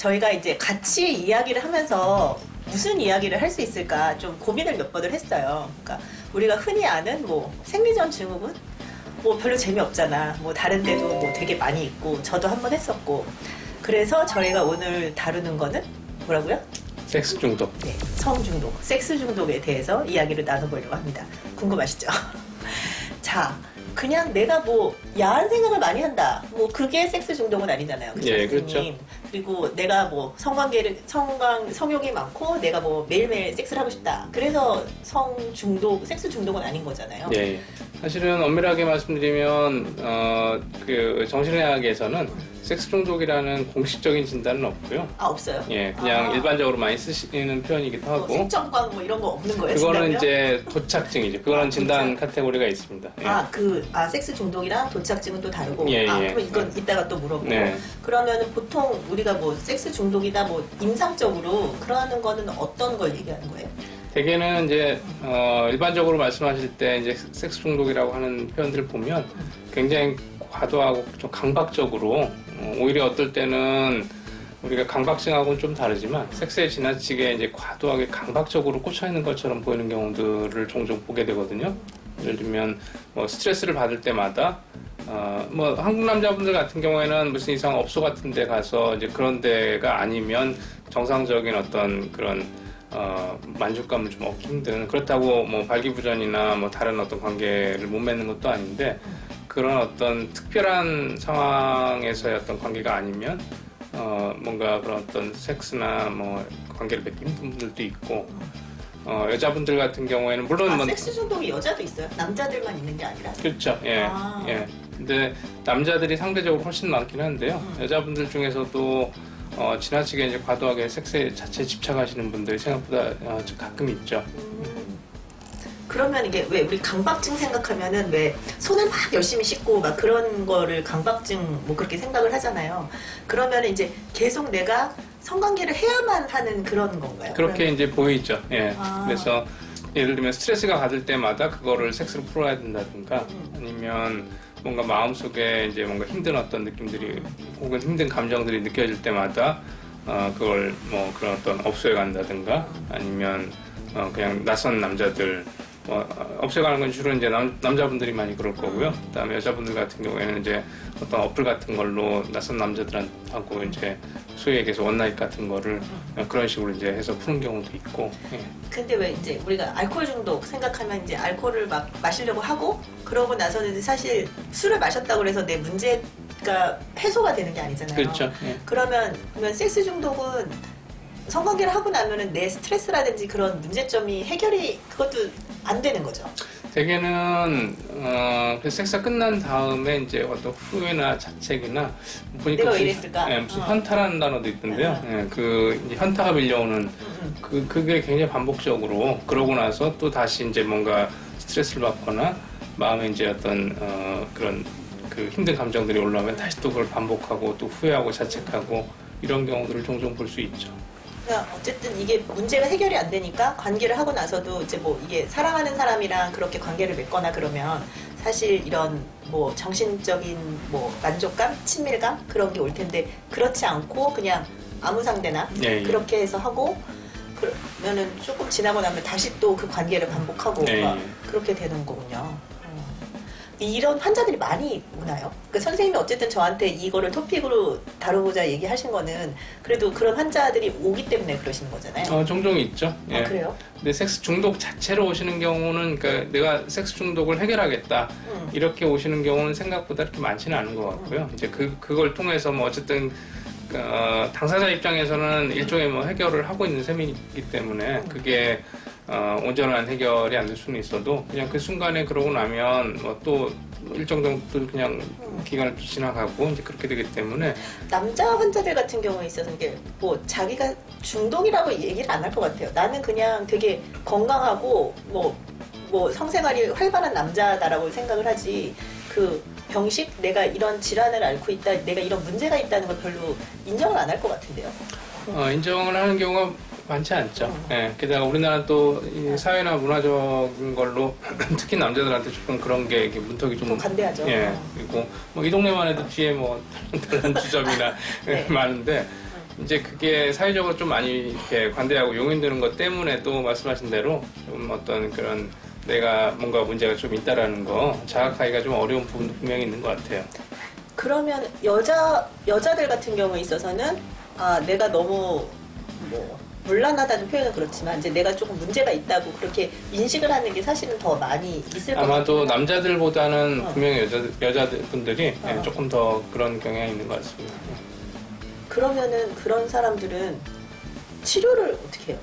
저희가 이제 같이 이야기를 하면서 무슨 이야기를 할 수 있을까 좀 고민을 몇 번을 했어요. 그러니까 우리가 흔히 아는 뭐 생리전 증후군 뭐 별로 재미없잖아. 뭐 다른 데도 뭐 되게 많이 있고 저도 한번 했었고. 그래서 저희가 오늘 다루는 거는 뭐라고요? 섹스 중독. 네, 성 중독, 섹스 중독에 대해서 이야기를 나눠보려고 합니다. 궁금하시죠? 자, 그냥 내가 뭐 야한 생각을 많이 한다. 뭐 그게 섹스 중독은 아니잖아요. 그렇죠? 예, 그렇죠. 그리고 내가 뭐 성욕이 많고 내가 뭐 매일매일 섹스를 하고 싶다. 그래서 성 중독, 섹스 중독은 아닌 거잖아요. 예. 사실은 엄밀하게 말씀드리면 그 정신의학에서는 섹스 중독이라는 공식적인 진단은 없고요. 아, 없어요? 예, 그냥 일반적으로 많이 쓰시는 표현이기도 하고. 뭐 색정광 뭐 이런 거 없는 거예요? 그거는 진단이요? 이제 도착증이죠. 그거는 진단 도착. 카테고리가 있습니다. 예. 섹스 중독이랑 도착증은 또 다르고. 예, 예. 그럼 이건 이따가 또 물어보고. 네. 그러면은 보통 우리가 뭐 섹스 중독이다 뭐 임상적으로 그러는 거는 어떤 걸 얘기하는 거예요? 대개는 이제 일반적으로 말씀하실 때 이제 섹스 중독이라고 하는 표현들을 보면 굉장히 과도하고 좀 강박적으로 오히려 어떨 때는 우리가 강박증하고는 좀 다르지만 섹스에 지나치게 이제 과도하게 강박적으로 꽂혀 있는 것처럼 보이는 경우들을 종종 보게 되거든요. 예를 들면 뭐 스트레스를 받을 때마다 뭐 한국 남자분들 같은 경우에는 무슨 이상 업소 같은 데 가서 이제 그런 데가 아니면 정상적인 어떤 그런 만족감을 좀 얻기 힘든, 그렇다고 뭐 발기부전이나 뭐 다른 어떤 관계를 못 맺는 것도 아닌데 그런 어떤 특별한 상황에서의 어떤 관계가 아니면 뭔가 그런 어떤 섹스나 뭐 관계를 맺기 힘든 분들도 있고 여자분들 같은 경우에는 물론 뭐 섹스 중독이 여자도 있어요? 남자들만 있는 게 아니라? 그렇죠. 예. 예. 근데 남자들이 상대적으로 훨씬 많긴 한데요. 여자분들 중에서도 지나치게 이제 과도하게 섹스 자체에 집착하시는 분들이 생각보다 가끔 있죠. 그러면 이게 왜 우리 강박증 생각하면은 왜 손을 막 열심히 씻고 막 그런 거를 강박증 뭐 그렇게 생각을 하잖아요. 그러면 이제 계속 내가 성관계를 해야만 하는 그런 건가요? 그렇게 그러면? 이제 보이죠. 예. 그래서 예를 들면 스트레스가 받을 때마다 그거를 섹스로 풀어야 된다든가 아니면 뭔가 마음속에 이제 뭔가 힘든 어떤 느낌들이 혹은 힘든 감정들이 느껴질 때마다 그걸 뭐 그런 어떤 업소에 간다든가 아니면 그냥 낯선 남자들 업소에 가는 건 주로 이제 남자분들이 많이 그럴 거고요. 그다음에 여자분들 같은 경우에는 이제 어떤 어플 같은 걸로 낯선 남자들하고 이제 소위 얘기해서 원나잇 같은 거를 그런 식으로 이제 해서 푸는 경우도 있고. 예. 근데 왜 이제 우리가 알코올 중독 생각하면 이제 알코올을 막 마시려고 하고 그러고 나서는 사실 술을 마셨다고 해서 내 문제가 해소가 되는 게 아니잖아요. 그렇죠. 예. 그러면 섹스 중독은 성관계를 하고 나면은 내 스트레스라든지 그런 문제점이 해결이 그것도 안 되는 거죠. 대개는 그 섹스가 끝난 다음에 이제 어떤 후회나 자책이나 보니까 내가 왜 이랬을까? 예, 무슨 현타라는 단어도 있던데요. 예, 그 이제 현타가 밀려오는 그게 굉장히 반복적으로 그러고 나서 또 다시 이제 뭔가 스트레스를 받거나 마음에 이제 어떤 그런 그 힘든 감정들이 올라오면 다시 또 그걸 반복하고 또 후회하고 자책하고 이런 경우들을 종종 볼 수 있죠. 그러니까 어쨌든 이게 문제가 해결이 안 되니까 관계를 하고 나서도 이제 뭐 이게 사랑하는 사람이랑 그렇게 관계를 맺거나 그러면 사실 이런 뭐 정신적인 뭐 만족감, 친밀감 그런 게 올 텐데 그렇지 않고 그냥 아무 상대나 예. 그렇게 해서 하고 그러면은 조금 지나고 나면 다시 또 그 관계를 반복하고 예. 막 그렇게 되는 거군요. 이런 환자들이 많이 오나요? 그 선생님이 어쨌든 저한테 이거를 토픽으로 다뤄보자 얘기하신 거는 그래도 그런 환자들이 오기 때문에 그러시는 거잖아요. 종종 있죠. 예. 그래요? 근데 섹스 중독 자체로 오시는 경우는 그러니까 내가 섹스 중독을 해결하겠다 이렇게 오시는 경우는 생각보다 그렇게 많지는 않은 것 같고요. 이제 그걸 통해서 뭐 어쨌든 당사자 입장에서는 일종의 뭐 해결을 하고 있는 셈이기 때문에 그게 온전한 해결이 안 될 수는 있어도 그냥 그 순간에 그러고 나면 뭐 또 일정 정도 그냥 기간을 또 지나가고 이제 그렇게 되기 때문에 남자 환자들 같은 경우에 있어서 이게 뭐 자기가 중독이라고 얘기를 안 할 것 같아요. 나는 그냥 되게 건강하고 뭐 성생활이 활발한 남자다라고 생각을 하지 그 병식 내가 이런 질환을 앓고 있다, 내가 이런 문제가 있다는 걸 별로 인정을 안 할 것 같은데요. 인정을 하는 경우가 많지 않죠. 예, 게다가 우리나라 또 이 사회나 문화적인 걸로 특히 남자들한테 조금 그런 게 문턱이 좀 관대하죠. 예, 그리고 뭐 이 동네만 해도 뒤에 뭐 다른 지점이나 네. 많은데 이제 그게 사회적으로 좀 많이 이렇게 관대하고 용인되는 것 때문에 또 말씀하신 대로 좀 어떤 그런 내가 뭔가 문제가 좀 있다라는 거 자각하기가 좀 어려운 부분도 분명히 있는 것 같아요. 그러면 여자들 같은 경우에 있어서는 내가 너무 뭐 문란하다는 표현은 그렇지만 이제 내가 조금 문제가 있다고 그렇게 인식을 하는 게 사실은 더 많이 있을 것 같아요. 아마도 남자들보다는 분명히 여자분들이 조금 더 그런 경향이 있는 것 같습니다. 그러면은 그런 사람들은 치료를 어떻게 해요?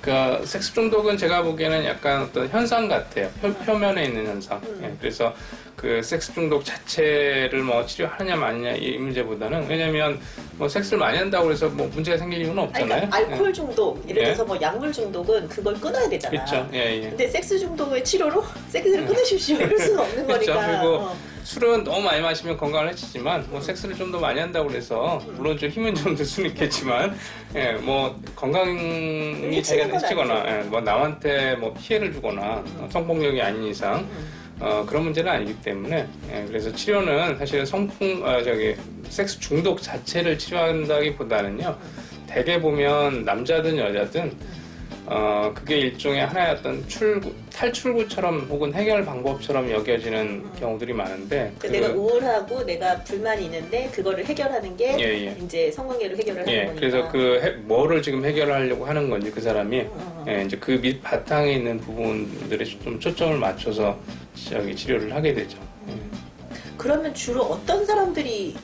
그러니까 섹스 중독은 제가 보기에는 약간 어떤 현상 같아요. 표면에 있는 현상. 그래서 그 섹스 중독 자체를 뭐 치료하느냐 마느냐 이 문제보다는, 왜냐면 뭐 섹스를 많이 한다고 해서 뭐 문제가 생길 이유는 없잖아요. 그러니까 알코올 중독, 예를 들어서 뭐 약물 중독은 그걸 끊어야 되잖아. 그렇죠. 예. 근데 섹스 중독의 치료로 섹스를 끊으십시오 이럴 수는 없는 그렇죠. 거니까. 그리고 술은 너무 많이 마시면 건강을 해치지만 뭐 섹스를 좀 더 많이 한다고 그래서 물론 좀 힘은 좀 들 수는 있겠지만 뭐 건강이 자기가 해치거나 뭐 남한테 뭐 피해를 주거나 성폭력이 아닌 이상 그런 문제는 아니기 때문에 그래서 치료는 사실은 섹스 중독 자체를 치료한다기보다는요, 대개 보면 남자든 여자든 그게 일종의 하나의 어떤 탈출구처럼 혹은 해결 방법처럼 여겨지는 경우들이 많은데, 내가 우울하고 내가 불만이 있는데 그거를 해결하는 게 이제 성관계로 해결을 하는 거니까. 그래서 뭐를 지금 해결하려고 하는 건지 그 사람이 이제 그 밑 바탕에 있는 부분들에 좀 초점을 맞춰서 치료를 하게 되죠. 그러면 주로 어떤 사람들이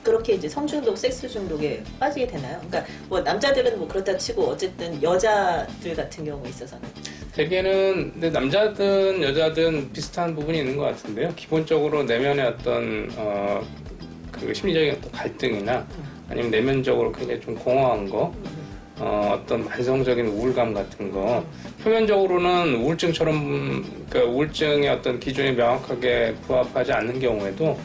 그렇게 이제 성중독, 섹스 중독에 빠지게 되나요? 그러니까 뭐 남자들은 뭐 그렇다 치고 어쨌든 여자들 같은 경우에 있어서는 대개는 근데 남자든 여자든 비슷한 부분이 있는 것 같은데요. 기본적으로 내면의 어떤 그 심리적인 어떤 갈등이나 아니면 내면적으로 굉장히 좀 공허한 거, 어떤 만성적인 우울감 같은 거, 표면적으로는 우울증처럼, 그러니까 우울증의 어떤 기준에 명확하게 부합하지 않는 경우에도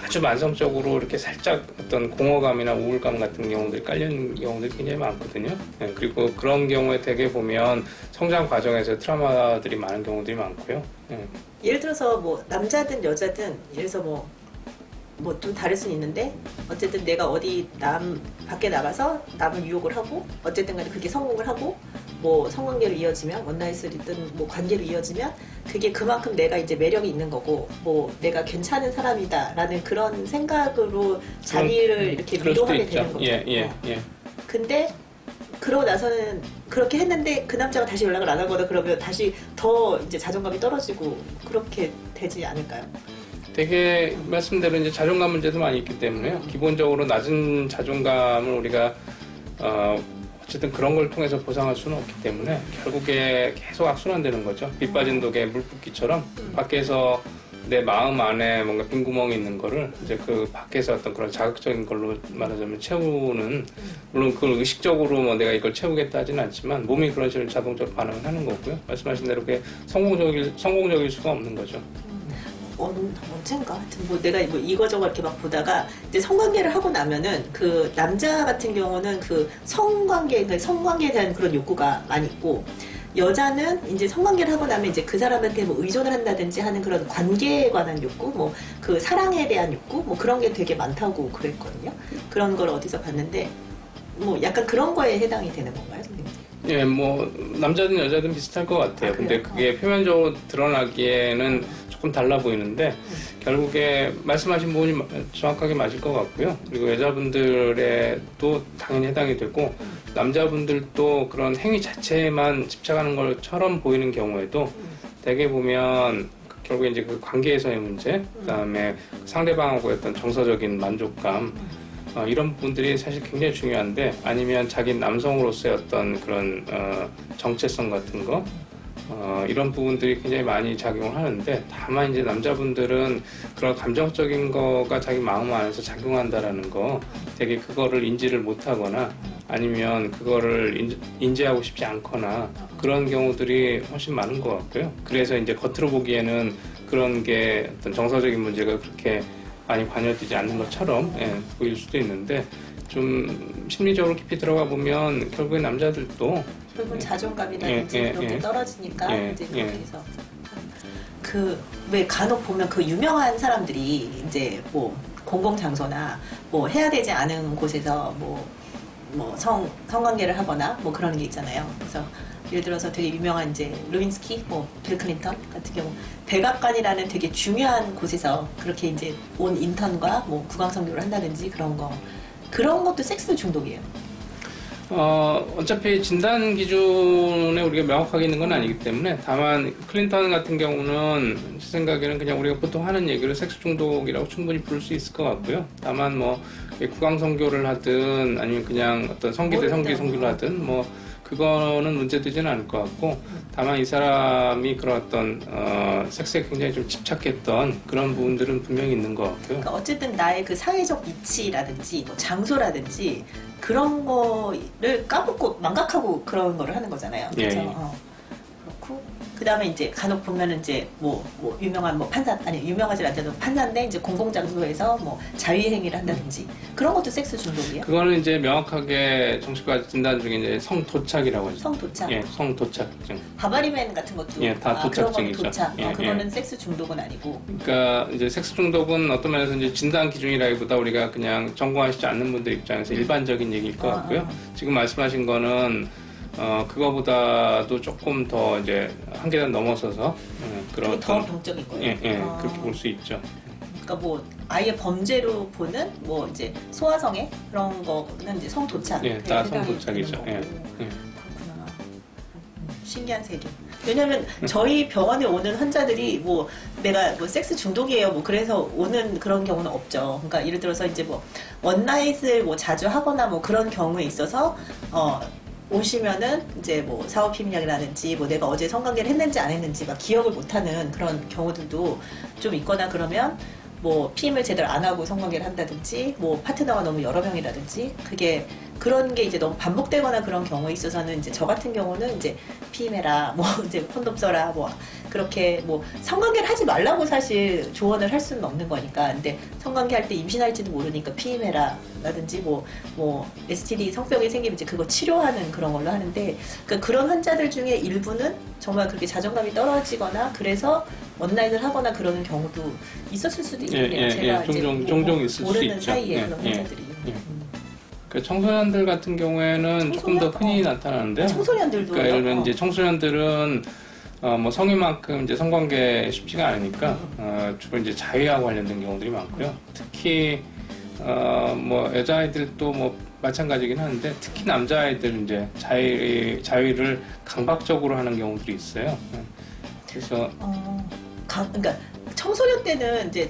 아주 만성적으로 이렇게 살짝 어떤 공허감이나 우울감 같은 경우들이 깔려있는 경우들이 굉장히 많거든요. 그리고 그런 경우에 되게 보면 성장 과정에서 트라우마들이 많은 경우들이 많고요. 예를 들어서 뭐 남자든 여자든 예를 들어서 뭐 좀 다를 수는 있는데 어쨌든 내가 어디 밖에 나가서 남을 유혹을 하고 어쨌든 간에 그게 성공을 하고 뭐 성관계로 이어지면 원나잇이든 뭐 관계로 이어지면 그게 그만큼 내가 이제 매력이 있는 거고 뭐 내가 괜찮은 사람이다라는 그런 생각으로 자기를 이렇게 위로하게 되는 거죠. 근데 그러고 나서는 그렇게 했는데 그 남자가 다시 연락을 안 하거나 그러면 다시 더 이제 자존감이 떨어지고 그렇게 되지 않을까요? 되게 말씀대로 이제 자존감 문제도 많이 있기 때문에요. 기본적으로 낮은 자존감을 우리가 어쨌든 그런 걸 통해서 보상할 수는 없기 때문에 결국에 계속 악순환되는 거죠. 빗 빠진 독에 물 붓기처럼 밖에서 내 마음 안에 뭔가 빈 구멍이 있는 거를 이제 그 밖에서 어떤 그런 자극적인 걸로 말하자면 채우는, 물론 그걸 의식적으로 뭐 내가 이걸 채우겠다 하지는 않지만 몸이 그런 식으로 자동적으로 반응을 하는 거고요. 말씀하신 대로 그게 성공적일 수가 없는 거죠. 언젠가 하여튼 뭐 내가 뭐 이거저거 이렇게 막 보다가 이제 성관계를 하고 나면은 그 남자 같은 경우는 그 성관계에 대한 그런 욕구가 많이 있고, 여자는 이제 성관계를 하고 나면 이제 그 사람한테 뭐 의존을 한다든지 하는 그런 관계에 관한 욕구, 뭐 그 사랑에 대한 욕구, 뭐 그런 게 되게 많다고 그랬거든요. 그런 걸 어디서 봤는데 뭐 약간 그런 거에 해당이 되는 건가요, 선생님? 예, 뭐 남자든 여자든 비슷할 것 같아요. 근데 그게 표면적으로 드러나기에는 조금 달라 보이는데 결국에 말씀하신 부분이 정확하게 맞을 것 같고요. 그리고 여자분들의 또 당연히 해당이 되고 남자분들도 그런 행위 자체에만 집착하는 것처럼 보이는 경우에도 대개 보면 결국에 이제 그 관계에서의 문제, 그다음에 상대방하고의 어떤 정서적인 만족감, 이런 부분들이 사실 굉장히 중요한데, 아니면 자기 남성으로서의 어떤 그런 정체성 같은 거, 이런 부분들이 굉장히 많이 작용을 하는데, 다만 이제 남자분들은 그런 감정적인 거가 자기 마음 안에서 작용한다라는 거, 되게 그거를 인지를 못하거나 아니면 그거를 인지하고 싶지 않거나 그런 경우들이 훨씬 많은 것 같고요. 그래서 이제 겉으로 보기에는 그런 게 어떤 정서적인 문제가 그렇게 많이 관여되지 않는 것처럼 보일 수도 있는데, 좀 심리적으로 깊이 들어가 보면 결국에 남자들도 결국은 자존감이라든지 그런 게 떨어지니까 이제 그렇게 해서 왜 간혹 보면 그 유명한 사람들이 이제 뭐 공공 장소나 뭐 해야 되지 않은 곳에서 뭐 성관계를 하거나 뭐 그런 게 있잖아요. 그래서 예를 들어서 되게 유명한 이제 루빈스키, 뭐 빌 클린턴 같은 경우 백악관이라는 되게 중요한 곳에서 그렇게 이제 온 인턴과 뭐 구강성교를 한다든지 그런 것도 섹스 중독이에요. 어차피 진단 기준에 우리가 명확하게 있는 건 아니기 때문에 다만 클린턴 같은 경우는 제 생각에는 그냥 우리가 보통 하는 얘기를 섹스 중독이라고 충분히 부를 수 있을 것 같고요. 다만 뭐 구강 성교를 하든 아니면 그냥 어떤 성기 대 성기 성교를 하든 뭐 그거는 문제되지는 않을 것 같고 다만 이 사람이 그런 어떤 섹스에 굉장히 좀 집착했던 그런 부분들은 분명히 있는 것 같고요. 그러니까 어쨌든 나의 그 사회적 위치라든지 뭐 장소라든지 그런 거를 까먹고 망각하고 그런 거를 하는 거잖아요. 그렇죠? 예. 그렇고 그 다음에 이제 간혹 보면은 이제 뭐 유명한 뭐 판사 아니 유명하지 않아도 판사인데 이제 공공장소에서 뭐 자위행위를 한다든지 그런 것도 섹스 중독이에요. 그거는 이제 명확하게 정신과 진단 중에 이제 성도착이라고 하죠. 성도착. 예, 성도착증. 바바리맨 같은 것도 예, 다 도착증이죠. 그런 도착. 예, 그거는 예. 섹스 중독은 아니고. 그러니까 이제 섹스 중독은 어떤 면에서 이제 진단 기준이라기보다 우리가 그냥 전공하시지 않는 분들 입장에서 일반적인 얘기일 것 같고요. 지금 말씀하신 거는 그거보다도 조금 더 이제 한 계단 넘어서서 그런 더 어떤 병적인 거예요. 예, 그렇게 볼 수 있죠. 그러니까 뭐 아예 범죄로 보는 뭐 이제 소아성애 그런 거는 이제 성도착. 예, 다 성도착이죠. 예. 그렇구나. 신기한 세계. 왜냐면 저희 병원에 오는 환자들이 뭐 내가 뭐 섹스 중독이에요. 뭐 그래서 오는 그런 경우는 없죠. 그러니까 예를 들어서 이제 뭐 원나잇을 뭐 자주 하거나 뭐 그런 경우에 있어서 오시면은 이제 뭐 사업 희미약이라든지 뭐 내가 어제 성관계를 했는지 안 했는지 막 기억을 못하는 그런 경우들도 좀 있거나 그러면 뭐 피임을 제대로 안 하고 성관계를 한다든지 뭐 파트너가 너무 여러 명이라든지 그게 그런 게 이제 너무 반복되거나 그런 경우에 있어서는 이제 저 같은 경우는 이제 피임해라 뭐 이제 콘돔 써라 뭐 그렇게 뭐 성관계를 하지 말라고 사실 조언을 할 수는 없는 거니까 근데 성관계 할 때 임신할지도 모르니까 피임해라 라든지 뭐 STD 성병이 생기면 이제 그거 치료하는 그런 걸로 하는데 그러니까 그런 환자들 중에 일부는 정말 그렇게 자존감이 떨어지거나 그래서 원나잇을 하거나 그러는 경우도 있었을 수도 있겠네요. 제가 이제 종종 있을 수 모르는 있죠. 사이에 그런 환자들이. 그 청소년들 같은 경우에는 조금 더 흔히 나타나는데요. 청소년들도. 그러니까 예를 들면 이제 청소년들은 뭐 성인만큼 이제 성관계 쉽지가 않으니까 주로 이제 자위하고 관련된 경우들이 많고요. 특히 뭐 여자아이들도 뭐 마찬가지긴 한데 특히 남자아이들 이제 자위를 강박적으로 하는 경우들이 있어요. 그래서 그러니까 청소년 때는 이제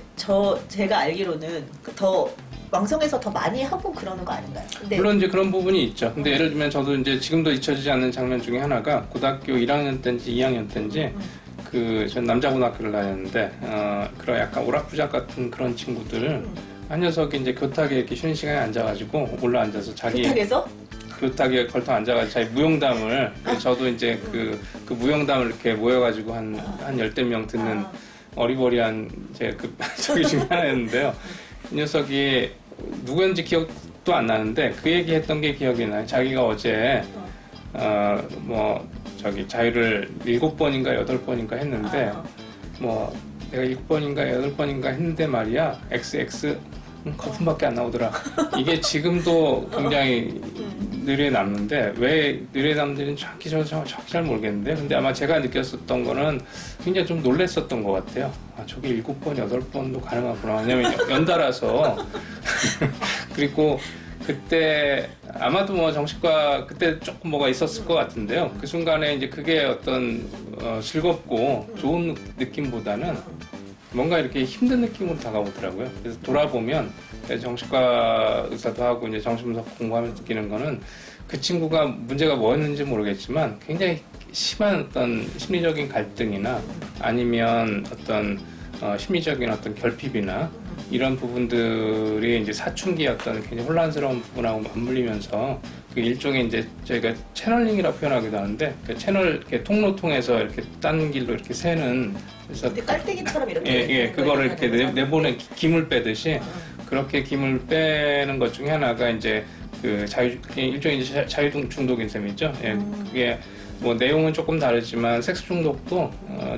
제가 알기로는 더 왕성해서 더 많이 하고 그러는 거 아닌가요? 근데 물론 이제 그런 부분이 있죠. 근데 예를 들면 저도 이제 지금도 잊혀지지 않는 장면 중에 하나가 고등학교 1학년 때인지 2학년 때인지 전 남자 고등학교를 다녔는데 그런 약간 오락부작 같은 그런 친구들 한 녀석이 이제 교탁에 이렇게 쉬는 시간에 앉아가지고 올라 앉아서 자기 교탁에서? 교탁에 걸터 앉아가지고 자기 무용담을 저도 이제 그 무용담을 이렇게 모여가지고 한 열댓 명 듣는 어리버리한 저기 중에 하나였는데요. 이 녀석이 누구였는지 기억도 안 나는데 그 얘기했던 게 기억이 나요. 자기가 어제 뭐 저기 자유를 7번인가 8번인가 했는데 뭐 내가 7번인가 8번인가 했는데 말이야 XX 거품밖에 안 나오더라. 이게 지금도 굉장히 뇌리에 남는데 왜 뇌리에 남는지는 정확히 잘 모르겠는데 근데 아마 제가 느꼈었던 거는 굉장히 좀 놀랬었던 것 같아요. 저게 7번, 8번도 가능하구나. 왜냐면 연달아서 그리고 그때 아마도 뭐 정신과 그때 조금 뭐가 있었을 것 같은데요. 그 순간에 이제 그게 어떤 즐겁고 좋은 느낌보다는 뭔가 이렇게 힘든 느낌으로 다가오더라고요. 그래서 돌아보면 정신과 의사도 하고 이제 정신분석 공부하면서 느끼는 거는 그 친구가 문제가 뭐였는지 모르겠지만 굉장히 심한 어떤 심리적인 갈등이나 아니면 어떤 심리적인 어떤 결핍이나 이런 부분들이 이제 사춘기 어떤 굉장히 혼란스러운 부분하고 맞물리면서 그 일종의 이제 저희가 채널링이라고 표현하기도 하는데 그 채널 이렇게 통로 통해서 이렇게 딴 길로 이렇게 새는 그래서 근데 깔때기처럼 이렇게 그거를 이렇게 내보내 김을 빼듯이 그렇게 김을 빼는 것 중에 하나가 이제 그 일종의 이제 자유 중독인 셈이죠. 그게 뭐 내용은 조금 다르지만 섹스 중독도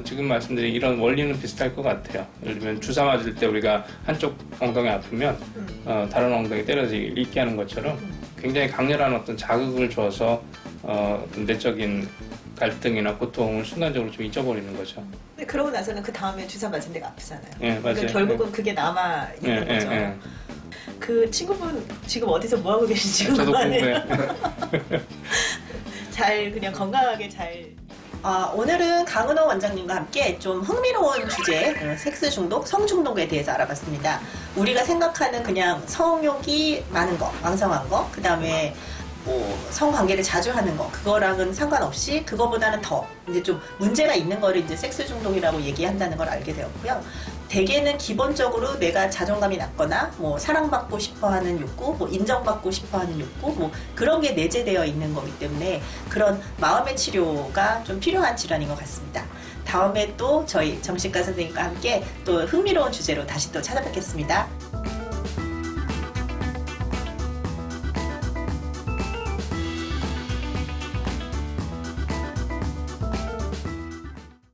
지금 말씀드린 이런 원리는 비슷할 것 같아요. 예를 들면 주사 맞을 때 우리가 한쪽 엉덩이 아프면 다른 엉덩이 때려서 잊게 하는 것처럼 굉장히 강렬한 어떤 자극을 줘서 어떤 내적인 갈등이나 고통을 순간적으로 좀 잊어버리는 거죠. 근데 그러고 나서는 그 다음에 주사 맞은 데가 아프잖아요. 예, 맞아요. 그러니까 결국은 그게 남아 있는 거죠. 그 친구분 지금 어디서 뭐 하고 계신지 저도 궁금하네요. 궁금해요. 잘 그냥 건강하게 잘. 오늘은 강은호 원장님과 함께 좀 흥미로운 주제, 섹스 중독, 성 중독에 대해서 알아봤습니다. 우리가 생각하는 그냥 성욕이 많은 거, 왕성한 거, 그 다음에 뭐 성관계를 자주 하는 거, 그거랑은 상관없이 그거보다는 더 이제 좀 문제가 있는 거를 이제 섹스 중독이라고 얘기한다는 걸 알게 되었고요. 대개는 기본적으로 내가 자존감이 낮거나 뭐 사랑받고 싶어하는 욕구, 뭐 인정받고 싶어하는 욕구, 뭐 그런 게 내재되어 있는 거기 때문에 그런 마음의 치료가 좀 필요한 질환인 것 같습니다. 다음에 또 저희 정신과 선생님과 함께 또 흥미로운 주제로 다시 또 찾아뵙겠습니다.